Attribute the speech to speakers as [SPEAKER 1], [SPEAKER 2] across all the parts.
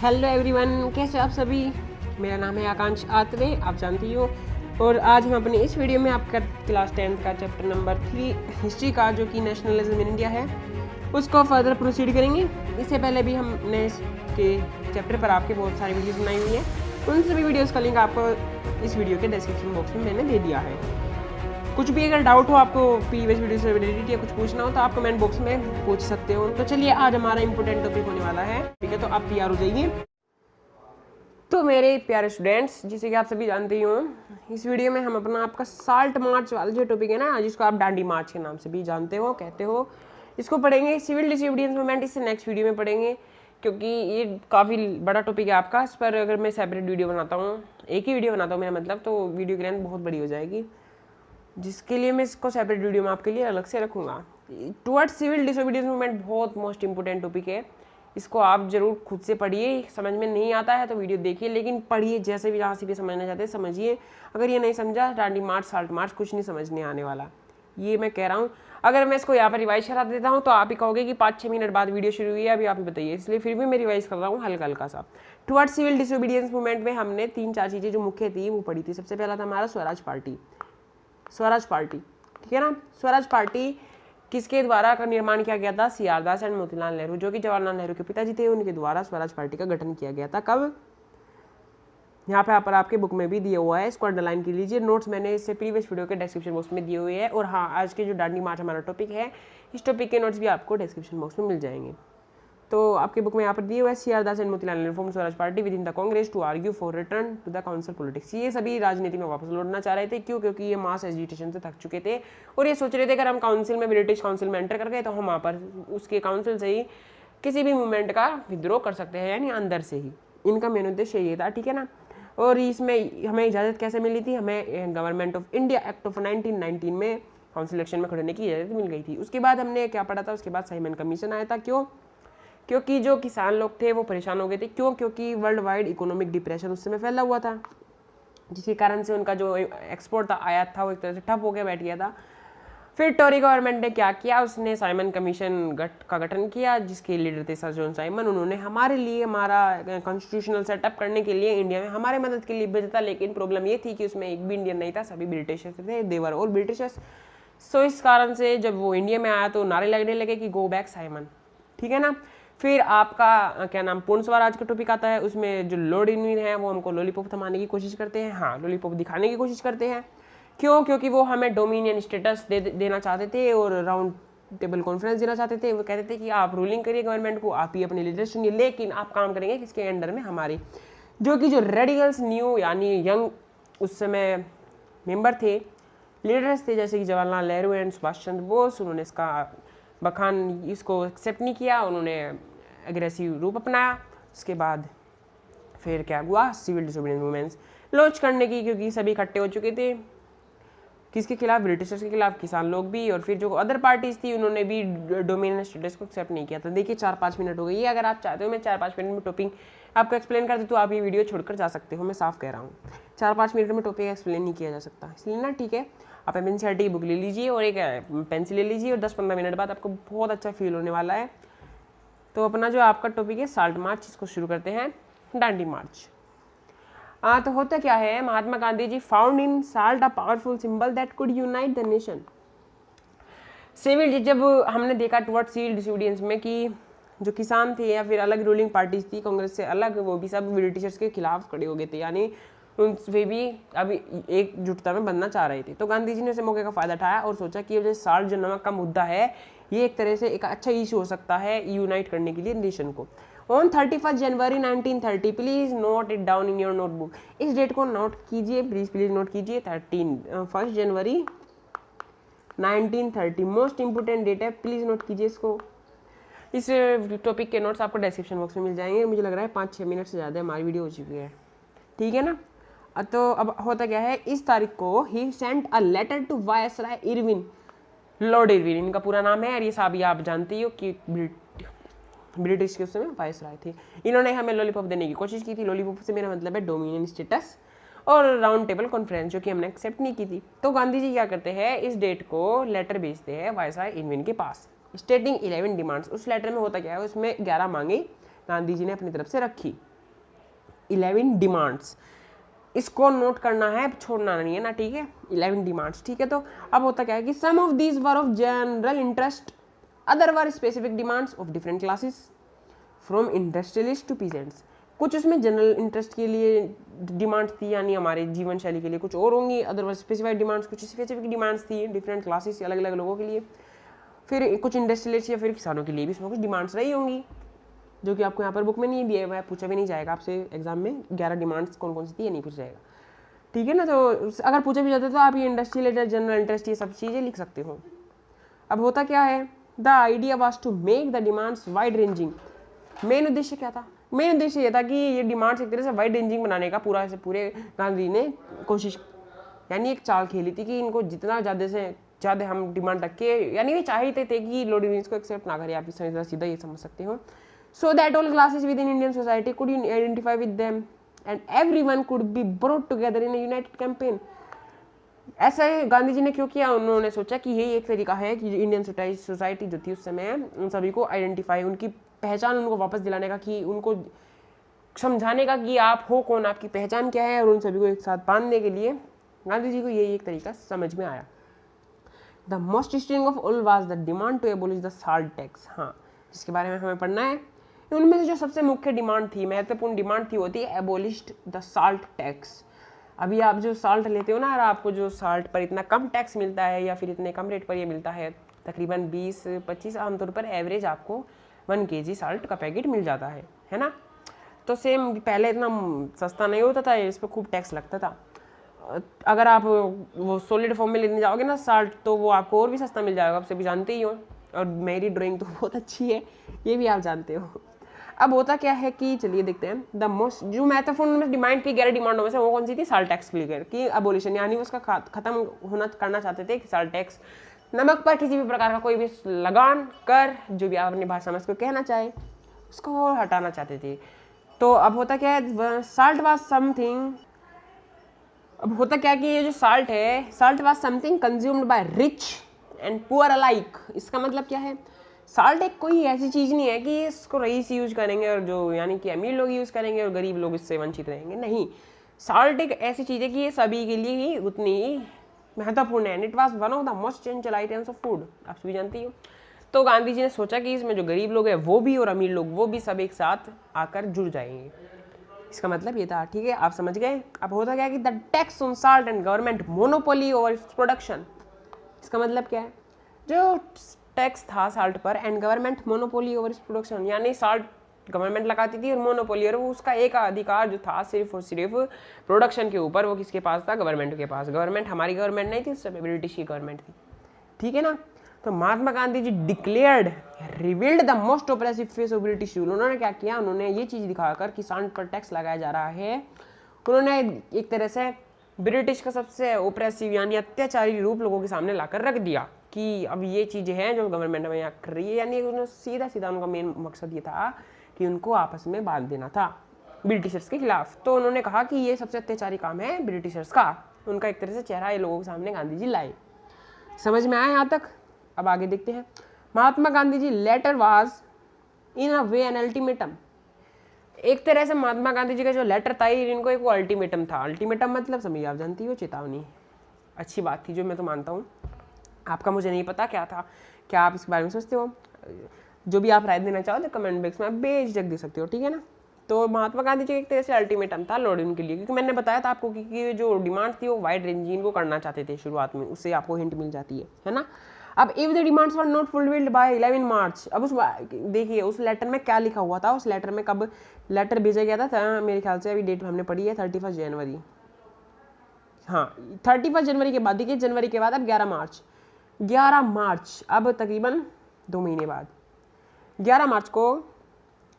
[SPEAKER 1] Hello everyone, कैसे हो आप सभी। मेरा नाम है आकांक्ष आत्रे, आप जानती हो। और आज हम अपनी इस वीडियो में आपका क्लास 10th का चैप्टर नंबर 3 हिस्ट्री का, जो कि नेशनलिज्म इन इंडिया है, उसको फर्दर प्रोसीड करेंगे। इससे पहले भी हमने इसके चैप्टर पर आपके बहुत सारी वीडियोस बनाई हुई है। उन सभी वीडियोस का लिंक आपको इस वीडियो के डिस्क्रिप्शन बॉक्स में मैंने दे दिया है। कुछ भी अगर डाउट हो आपको प्रीवियस वीडियो से रिलेटेड या कुछ पूछना हो तो आप कमेंट बॉक्स में पूछ सकते हो। तो चलिए, आज हमारा इंपॉर्टेंट टॉपिक होने वाला है, ठीक है। तो आप तैयार हो जाइए। तो मेरे प्यारे स्टूडेंट्स, जैसे कि आप सभी जानते हो, इस वीडियो में हम अपना आपका साल्ट मार्च वाला जो टॉपिक है ना, जिसको आप डांडी मार्च के नाम से भी जानते हो, कहते हो, इसको पढ़ेंगे। सिविल डिसोबीडियंस मूवमेंट इससे नेक्स्ट वीडियो में पढ़ेंगे, क्योंकि ये काफ़ी बड़ा टॉपिक है आपका। इस पर अगर मैं सेपरेट वीडियो बनाता हूँ, एक ही वीडियो बनाता हूँ मेरा मतलब, तो वीडियो की लेंथ बहुत बड़ी हो जाएगी, जिसके लिए मैं इसको सेपरेट वीडियो में आपके लिए अलग से रखूँगा। टुवर्ड्स सिविल डिसोबीडियंस मूवमेंट बहुत मोस्ट इंपॉर्टेंट टॉपिक है। इसको आप जरूर खुद से पढ़िए। समझ में नहीं आता है तो वीडियो देखिए, लेकिन पढ़िए, जैसे भी जहाँ से भी समझना चाहते हैं समझिए। अगर ये नहीं समझा, डांडी मार्च साल्ट मार्च कुछ नहीं समझने आने वाला, ये मैं कह रहा हूँ। अगर मैं इसको यहाँ पर रिवाइज करा देता हूँ तो आप ही कहोगे कि 5-6 मिनट बाद वीडियो शुरू हुई है, अभी आप ही बताइए। इसलिए फिर भी मैं रिवाइज कर रहा हूँ हल्का हल्का सा। टुवर्ड्स सिविल डिसोबीडियंस मूवमेंट में हमने 3-4 चीज़ें जो मुख्य थी वो पढ़ी थी। सबसे पहला था हमारा स्वराज पार्टी। स्वराज पार्टी, ठीक है ना। स्वराज पार्टी किसके द्वारा का निर्माण किया गया था? C R Das and Motilal Nehru, जो कि जवाहरलाल नेहरू के पिताजी थे, उनके द्वारा स्वराज पार्टी का गठन किया गया था। कब? यहाँ पे पर आपके बुक में भी दिया हुआ है, इसको अंडरलाइन कर लीजिए। नोट्स मैंने इससे प्रीवियस वीडियो के डिस्क्रिप्शन बॉक्स में दिए हुए हैं। और हाँ, आज के जो डांडी मार्च हमारा टॉपिक है, इस टॉपिक के नोट्स भी आपको डिस्क्रिप्शन बॉक्स में मिल जाएंगे। तो आपके बुक में यहाँ पर दिए हुए C R Das and Motilal Nehru form Swaraj party within the Congress to argue for return to the council politics. ये सभी राजनीति में वापस लौटना चाह रहे थे। क्यों? क्योंकि ये मास एजिटेशन से थक चुके थे और ये सोच रहे थे अगर हम काउंसिल में, ब्रिटिश काउंसिल में एंटर कर गए तो हम वहाँ पर उसके काउंसिल से ही किसी भी मूवमेंट का विद्रोह कर सकते हैं, यानी अंदर से ही। इनका मेन उद्देश्य ये था, ठीक है ना। और इसमें हमें इजाज़त कैसे मिली थी? हमें government of India act of 1919 में काउंसिल इलेक्शन में खड़े होने की इजाज़त मिल गई थी। उसके बाद हमने क्या पढ़ा था? उसके बाद साइमन कमीशन आया था। क्यों? क्योंकि जो किसान लोग थे वो परेशान हो गए थे। क्यों? क्योंकि वर्ल्ड वाइड इकोनॉमिक डिप्रेशन उस समय फैला हुआ था, जिसके कारण से उनका जो एक्सपोर्ट था, आयात था, वो एक तरह से ठप होकर बैठ गया था। फिर टोरी गवर्नमेंट ने क्या किया? उसने साइमन कमीशन का गठन किया, जिसके लीडर थे सर जॉन साइमन। उन्होंने हमारे लिए, हमारा कॉन्स्टिट्यूशनल सेटअप करने के लिए इंडिया में हमारे मदद के लिए भेजा था। लेकिन प्रॉब्लम ये थी कि उसमें एक भी इंडियन नहीं था, सभी ब्रिटिशर्स थे, देवर ऑल ब्रिटिशर्स। सो इस कारण से जब वो इंडिया में आया तो नारे लगने लगे कि गो बैक साइमन, ठीक है ना। फिर आपका क्या नाम, पूर्ण स्वराज का टॉपिक आता है। उसमें जो लॉर्ड इरविन है वो हमको लॉलीपॉप थमाने की कोशिश करते हैं। हाँ, लॉलीपॉप दिखाने की कोशिश करते हैं। क्यों? क्योंकि वो हमें डोमिनियन स्टेटस देना चाहते थे और राउंड टेबल कॉन्फ्रेंस देना चाहते थे। वो कहते थे कि आप रूलिंग करिए गवर्नमेंट को, आप ही अपने लीडर सुनिए, लेकिन आप काम करेंगे किसके अंडर में? हमारी। जो कि जो रेडिकल्स न्यू यानी यंग उस समय मेंबर थे, लीडर्स थे, जैसे कि जवाहरलाल नेहरू एंड सुभाष चंद्र बोस, उन्होंने इसका बखान, इसको एक्सेप्ट नहीं किया। उन्होंने एग्रेसिव रूप अपनाया। उसके बाद फिर क्या हुआ? सिविल डिसोबीडियंस मूवमेंट्स लॉन्च करने की, क्योंकि सभी इकट्ठे हो चुके थे। किसके खिलाफ? ब्रिटिशर्स के खिलाफ, किसान लोग भी। और फिर जो अदर पार्टीज थी उन्होंने भी डोमिनियन स्टेटस को एक्सेप्ट नहीं किया था। देखिए 4-5 मिनट हो गई है। अगर आप चाहते हो मैं 4-5 मिनट में टॉपिक आपको एक्सप्लेन कर दूँ तो आप ये वीडियो छोड़कर जा सकते हो। मैं साफ कह रहा हूँ, 4-5 मिनट में टॉपिक एक्सप्लेन नहीं किया जा सकता, इसलिए ना, ठीक है। आप एनसीईआरटी की बुक ले लीजिए और एक पेंसिल ले लीजिए और 10-15 मिनट बाद आपको बहुत अच्छा फील होने वाला है। तो अपना जो आपका टॉपिक है साल्ट मार्च, इसको शुरू करते हैं। डांडी मार्च। तो होता क्या है? Mahatma Gandhi ji found in salt a powerful symbol that could unite the nation. Civil, जब हमने देखा टुवर्ड्स सिविल डिसोबीडियंस में कि जो किसान थे या फिर अलग रूलिंग पार्टीज थी कांग्रेस से अलग, वो भी सब ब्रिटिशर्स के खिलाफ खड़े हो गए थे, यानी वे भी अभी एकजुटता में बनना चाह रहे थे। तो गांधी जी ने उस मौके का फायदा उठाया और सोचा कि जो साल्ट, जो नमक का मुद्दा है, ये एक तरह से एक अच्छा इशू हो सकता है यूनाइट करने के लिए नेशन को। On 31 January 1930, please note it down in your notebook. इस डेट को नोट कीजिए, प्लीज नोट कीजिए। 1 जनवरी 1930 मोस्ट इंपोर्टेंट डेट है, प्लीज नोट कीजिए इसको। इस टॉपिक के नोट्स आपको डिस्क्रिप्शन बॉक्स में मिल जाएंगे। मुझे लग रहा है 5-6 मिनट से ज़्यादा हमारी वीडियो हो चुकी है, ठीक है ना। तो अब होता क्या है? इस तारीख को ही sent a letter to viceroy Irwin, lord Irwin इनका पूरा नाम है। और ये साहब आप जानते हो कि ब्रिटिश के उस समय वायसराय थे। इन्होंने हमें लॉलीपॉप देने की कोशिश की थी। लॉलीपॉप से मेरा मतलब है डोमिनियन स्टेटस और राउंड टेबल कॉन्फ्रेंस, जो कि हमने एक्सेप्ट नहीं की थी। तो गांधी जी क्या करते हैं? इस डेट को लेटर भेजते हैं वायसराय इरविन के पास, स्टेटिंग 11 डिमांड्स। उस लेटर में होता क्या है? उसमें 11 मांगे गांधी जी ने अपनी तरफ से रखी। 11 डिमांड्स, इसको नोट करना है, छोड़ना नहीं है ना, ठीक है। 11 डिमांड्स, ठीक है। तो अब होता क्या है कि some of these were of general interest, other were specific demands of different classes from industrialist to peasants. कुछ उसमें जनरल इंटरेस्ट के लिए डिमांड्स थी, यानी हमारे जीवन शैली के लिए कुछ और होंगी, अदरवाइज स्पेसिफाइड डिमांड्स, कुछ स्पेसिफिक डिमांड्स थी डिफरेंट क्लासेस, अलग अलग लोगों के लिए। फिर कुछ इंडस्ट्रियलिस्ट या फिर किसानों के लिए भी इसमें कुछ डिमांड्स रही होंगी, जो कि आपको यहाँ पर बुक में नहीं दिया हुआ है, पूछा भी नहीं जाएगा आपसे एग्जाम में। 11 डिमांड्स कौन कौन सी थी ये नहीं पूछा जाएगा, ठीक है ना। तो अगर पूछा भी जाता है तो आप ये इंडस्ट्रियल जनरल इंटरेस्ट ये सब चीज़ें लिख सकते हो। अब होता क्या है, the idea was to make the demands wide ranging. Main उद्देश्य क्या था? मेन उद्देश्य ये था कि ये डिमांड्स एक तरह से वाइड रेंजिंग बनाने का पूरा से पूरे गांधी ने कोशिश, यानी एक चाल खेली थी कि इनको जितना ज़्यादा से ज़्यादा हम डिमांड रखे, यानी वे चाहते थे कि लॉर्ड इरविन को एक्सेप्ट ना करें, आप इस सीधा ये समझ सकते हो। So that all classes within Indian society could identify with them and everyone could be brought together in a united campaign। ऐसा गांधी जी ने क्यों किया? उन्होंने सोचा कि यही एक तरीका है कि इंडियन सोसाइटी जो थी उस समय, उन सभी को आइडेंटिफाई, उनकी पहचान उनको वापस दिलाने का, कि उनको समझाने का कि आप हो कौन, आपकी पहचान क्या है, और उन सभी को एक साथ बांधने के लिए गांधी जी को यही एक तरीका समझ में आया। The most string of all was the demand to abolish the salt tax. हाँ, जिसके बारे में हमें पढ़ना है। उनमें से जो सबसे मुख्य डिमांड थी, महत्वपूर्ण डिमांड थी, होती है एबोलिश्ड द साल्ट टैक्स। अभी आप जो साल्ट लेते हो ना, और आपको जो साल्ट पर इतना कम टैक्स मिलता है या फिर इतने कम रेट पर ये मिलता है, तकरीबन 20-25 आमतौर पर एवरेज आपको 1 kg साल्ट का पैकेट मिल जाता है ना। तो सेम पहले इतना सस्ता नहीं होता था, इस पर खूब टैक्स लगता था। अगर आप वो सॉलिड फॉर्म में लेने जाओगे ना साल्ट, तो वो आपको और भी सस्ता मिल जाएगा, आप सभी जानते ही हो। और मेरी ड्राइंग तो बहुत अच्छी है, ये भी आप जानते हो। अब होता क्या है कि चलिए देखते हैं, द मोस्ट जो महत्वपूर्ण डिमांड की 11 डिमांडों में से वो कौन सी थी? साल्ट टैक्स क्लियर की अबोलिशन, यानी उसका खत्म होना करना चाहते थे कि साल्ट टैक्स, नमक पर किसी भी प्रकार का कोई भी लगान, कर, जो भी आप अपनी भाषा में उसको कहना चाहे, उसको वो हटाना चाहते थे। तो अब होता क्या है, साल्ट वाज समथिंग, अब होता क्या कि ये जो साल्ट है, salt was something consumed by rich and poor alike. इसका मतलब क्या है? साल्ट एक कोई ऐसी चीज़ नहीं है कि इसको रईस यूज करेंगे और जो यानी कि अमीर लोग यूज़ करेंगे और गरीब लोग इससे वंचित रहेंगे, नहीं। साल्ट एक ऐसी चीज़ है कि ये सभी के लिए ही उतनी ही महत्वपूर्ण है। And it was one of the most essential items of food, आप सभी जानती हो। तो गांधी जी ने सोचा कि इसमें जो गरीब लोग हैं वो भी और अमीर लोग वो भी सब एक साथ आकर जुड़ जाएंगे। इसका मतलब ये था, ठीक है, आप समझ गए। अब होता क्या कि the tax on salt and government monopoly over its production. इसका मतलब क्या है? जो टैक्स था साल्ट पर and government monopoly over its production, यानी साल्ट गवर्नमेंट लगाती थी और मोनोपोली, और वो उसका एक अधिकार जो था सिर्फ और सिर्फ प्रोडक्शन के ऊपर, वो किसके पास था? गवर्नमेंट के पास। गवर्नमेंट हमारी गवर्नमेंट नहीं थी उस समय, ब्रिटिश की गवर्नमेंट थी, ठीक है ना। तो Mahatma Gandhi ji declared revealed the most oppressive face of British rule. उन्होंने क्या किया? उन्होंने ये चीज़ दिखाकर कि साल्ट पर टैक्स लगाया जा रहा है, उन्होंने एक तरह से ब्रिटिश का सबसे ऑपरेसिव यानी अत्याचारी रूप लोगों के सामने लाकर रख दिया कि अब ये चीज़ें हैं जो गवर्नमेंट में यहाँ कर रही है। यानी उन्होंने सीधा सीधा उनका मेन मकसद ये था कि उनको आपस में बांध देना था ब्रिटिशर्स के खिलाफ। तो उन्होंने कहा कि ये सबसे अत्याचारी काम है ब्रिटिशर्स का। उनका एक तरह से चेहरा ये लोगों के सामने गांधी जी लाए। समझ में आया यहाँ तक? अब आगे देखते हैं। Mahatma Gandhi ji letter was in a way an ultimatum. एक तरह से महात्मा गांधी जी का जो लेटर था इनको एक वो अल्टीमेटम था। अल्टीमेटम मतलब समझिए, आप जानती हो, चेतावनी। अच्छी बात थी जो मैं तो मानता हूँ। आपका मुझे नहीं पता क्या था, क्या आप इसके बारे में सोचते हो? जो भी आप राय देना चाहो तो कमेंट बॉक्स में आप बेझिझक दे सकते हो, ठीक है ना। तो महात्मा गांधी जी एक तरह से अल्टीमेटम था लॉर्ड इरविन के लिए, क्योंकि मैंने बताया था आपको कि जो डिमांड थी वो वाइड रेंजिंग को करना चाहते थे शुरुआत में, उससे आपको हिंट मिल जाती है ना। अब if the demands were not fulfilled by 11 मार्च, अब उस देखिए उस लेटर में क्या लिखा हुआ था। उस लेटर में कब लेटर भेजा गया था? मेरे ख्याल से अभी डेट हमने पढ़ी है 31 जनवरी। हाँ, 31 जनवरी के बाद, देखिए जनवरी के बाद अब 11 मार्च, अब तकरीबन 2 महीने बाद 11 मार्च को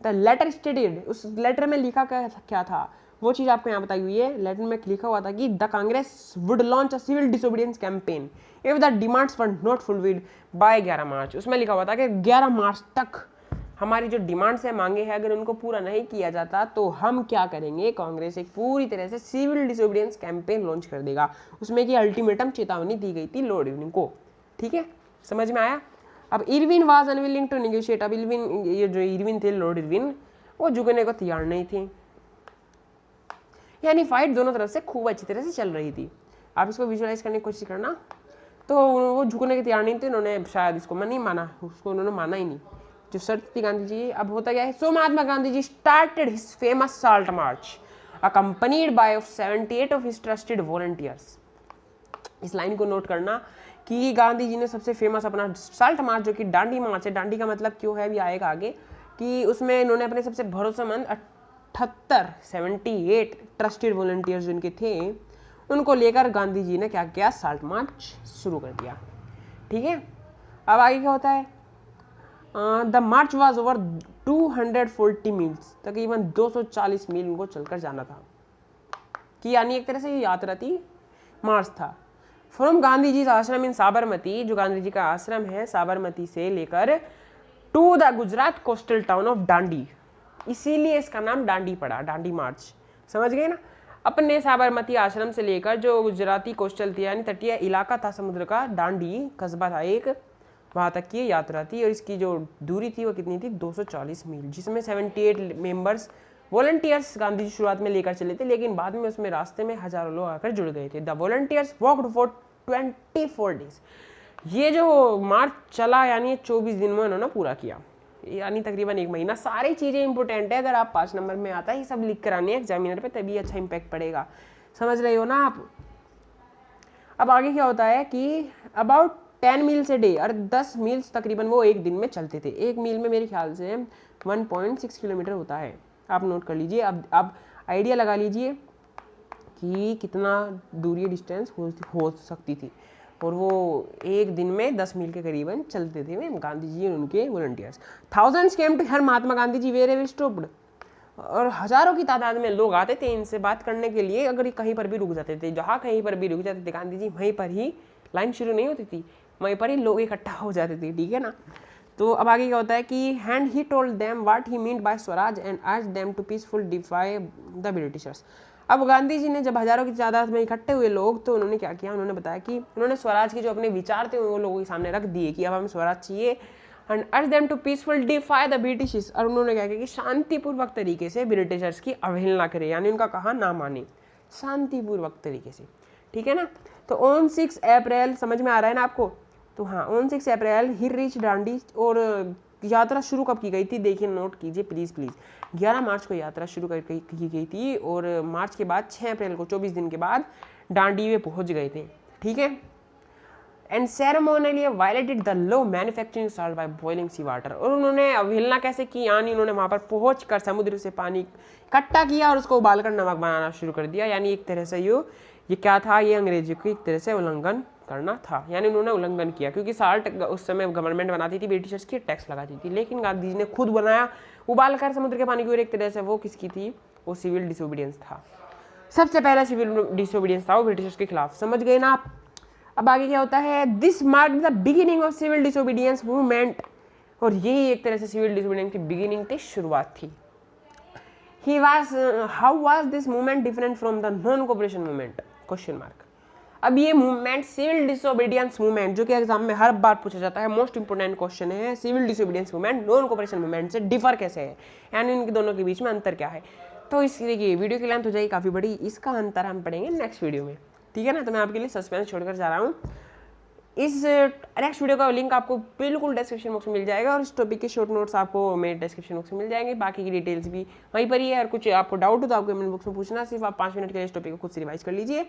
[SPEAKER 1] द लेटर स्टेटेड, उस लेटर में लिखा क्या था वो चीज़ आपको यहाँ बताई हुई है। लेटर में लिखा हुआ था कि the Congress would launch a civil disobedience campaign if the demands were not fulfilled by 11 March. उसमें लिखा हुआ था कि 11 मार्च तक हमारी जो डिमांड्स है, मांगे हैं, अगर उनको पूरा नहीं किया जाता तो हम क्या करेंगे? कांग्रेस एक पूरी तरह से सिविल डिसोबीडियंस कैंपेन लॉन्च कर देगा। उसमें की अल्टीमेटम चेतावनी दी गई थी लॉर्ड इरविन को, ठीक है, समझ में आया। अब Irwin was unwilling to negotiate. अब इरविन, ये जो इरविन थे लॉर्ड इरविन, वो झुकने को तैयार नहीं थे। यानी फाइट दोनों तरफ से खूब अच्छी तरह से चल रही थी। आप इसको विजुअलाइज करने की कोशिश करना। तो वो झुकने के तैयार नहीं थे, उन्होंने शायद इसको नहीं माना, उसको उन्होंने माना ही नहीं जो शर्त थी गांधी जी। अब होता क्या है, so Mahatma Gandhi ji started his famous salt march accompanied by 78 of his trusted volunteers। इस लाइन को नोट करना कि गांधी जी ने सबसे फेमस अपना साल्ट मार्च, जो कि डांडी मार्च है, डांडी का मतलब क्यों है भी आएगा आगे, कि उसमें इन्होंने अपने सबसे भरोसेमंद 78 ट्रस्टेड वॉलंटियर्स जिनके थे उनको लेकर गांधी जी ने क्या किया, साल्ट मार्च शुरू कर दिया। ठीक है, अब आगे क्या होता है, the March was over 240 meals, तकरीबन 240 मील उनको चलकर जाना था, कि यानी एक तरह से ये यात्रा थी, मार्च था। फ्रॉम गांधी जी आश्रम इन साबरमती, जो गांधी जी का आश्रम है साबरमती से लेकर, to the Gujarat coastal town of Dandi, इसीलिए इसका नाम डांडी पड़ा, डांडी मार्च, समझ गए ना। अपने साबरमती आश्रम से लेकर जो गुजराती कोस्टल थी यानी तटीय इलाका था समुद्र का, डांडी कस्बा था एक, वहाँ तक की यात्रा थी। और इसकी जो दूरी थी वो कितनी थी, 240 मील, जिसमें 78 मेंबर्स वॉलंटियर्स गांधी जी शुरुआत में लेकर चले थे, लेकिन बाद में उसमें रास्ते में हजारों लोग आकर जुड़ गए थे। The volunteers walked for 24 days. ये जो मार्च चला यानी 24 दिन में उन्होंने पूरा किया, यानी तकरीबन 1 महीना। सारी चीज़ें इंपॉर्टेंट है, अगर आप 5 नंबर में आता है ये सब लिख कर आने एग्जामिनर पे, तभी अच्छा इंपैक्ट पड़ेगा, समझ रहे हो ना आप। अब आगे क्या होता है कि अबाउट 10 मील्स ए डे, और 10 मील्स तकरीबन वो एक दिन में चलते थे। एक मील में मेरे ख्याल से 1.6 किलोमीटर होता है, आप नोट कर लीजिए। अब आइडिया लगा लीजिए कि कितना दूरी डिस्टेंस हो सकती थी, और वो एक दिन में 10 मील के करीबन चलते थे गांधी जी और उनके volunteers. Thousands came to hear Mahatma Gandhi ji where stopped, और हजारों की तादाद में लोग आते थे इनसे बात करने के लिए। अगर कहीं पर भी रुक जाते थे, जहाँ कहीं पर भी रुक जाते थे गांधी जी, वहीं पर ही, लाइन शुरू नहीं होती थी, वहीं पर ही लोग इकट्ठा हो जाते थे, ठीक है ना। तो अब आगे क्या होता है कि and he told them what he meant by Swaraj and urged them to peaceful defy the Britishers. अब गांधी जी ने जब हजारों की तादाद में इकट्ठे हुए लोग, तो उन्होंने क्या किया, उन्होंने बताया कि उन्होंने स्वराज के जो अपने विचार थे वो लोगों के सामने रख दिए कि अब हमें स्वराज चाहिए, and urged them to peaceful defy the Britishers. और उन्होंने क्या किया कि शांतिपूर्वक तरीके से ब्रिटिशर्स की अवहेलना करे, यानी उनका कहा ना माने, शांतिपूर्वक तरीके से, ठीक है ना। तो ऑन 6 अप्रैल, समझ में आ रहा है ना आपको, तो हाँ, ऑन 6 अप्रैल ही रीच डांडी। और यात्रा शुरू कब की गई थी, देखिए नोट कीजिए प्लीज़ 11 मार्च को यात्रा शुरू की गई थी, और मार्च के बाद 6 अप्रैल को 24 दिन के बाद डांडी में पहुंच गए थे, ठीक है। And ceremonially violated the law manufacturing salt by boiling sea water. और उन्होंने अवहेलना कैसे की, यानी उन्होंने वहाँ पर पहुँच समुद्र से पानी इकट्ठा किया और उसको उबालकर नमक बनाना शुरू कर दिया। यानी एक तरह से ये क्या था, ये अंग्रेजी को एक तरह से उल्लंघन करना था, यानी उन्होंने उल्लंघन किया, क्योंकि साल्ट उस समय गवर्नमेंट बनाती थी, ब्रिटिशर्स की टैक्स लगाती थी, लेकिन गांधी जी ने खुद बनाया उबाल कर समुद्र के पानी की। और एक तरह से वो किसकी थी, वो सिविल डिसोबीडियंस था, सबसे पहला सिविल डिसोबीडियंस था वो ब्रिटिशर्स के खिलाफ, समझ गए ना आप। अब आगे क्या होता है, this mark the beginning of civil disobedience movement. और यही एक तरह से सिविल डिसोबीडियंस की बिगिनिंग थी, शुरुआत थी। How was this movement different from the non cooperation movement, question mark. अब ये मूवमेंट सिविल डिसोबीडियंस मूवमेंट, जो कि एग्जाम में हर बार पूछा जाता है, मोस्ट इंपोर्टेंट क्वेश्चन है, civil disobedience movement non cooperation movement से डिफर कैसे है, यानी इनके दोनों के बीच में अंतर क्या है। तो इसकी देखिए वीडियो की लेंथ हो जाएगी काफ़ी बड़ी, इसका अंतर हम पढ़ेंगे नेक्स्ट वीडियो में, ठीक है ना। तो मैं आपके लिए सस्पेंस छोड़कर जा रहा हूँ। इस नेक्स्ट वीडियो का लिंक आपको बिल्कुल डिस्क्रिप्शन बॉक्स में मिल जाएगा, और इस टॉपिक के शॉर्ट नोट्स आपको मेरे डिस्क्रिप्शन बॉक्स में मिल जाएंगे। बाकी की डिटेल्स भी वहीं पर ही है, और कुछ आपको डाउट हो तो आपको कमेंट बॉक्स में पूछना, सिर्फ आप 5 मिनट के लिए इस टॉपिक को खुद से रिवाइज कर लीजिए।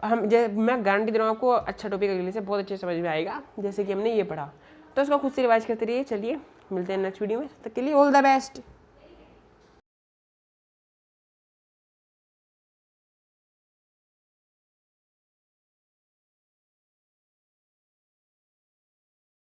[SPEAKER 1] मैं गारंटी दे रहा हूँ आपको अच्छा टॉपिक अगले से बहुत अच्छे समझ में आएगा, जैसे कि हमने ये पढ़ा, तो इसको खुद से रिवाइज करते रहिए। चलिए मिलते हैं नेक्स्ट वीडियो में, तब तक के लिए ऑल द बेस्ट।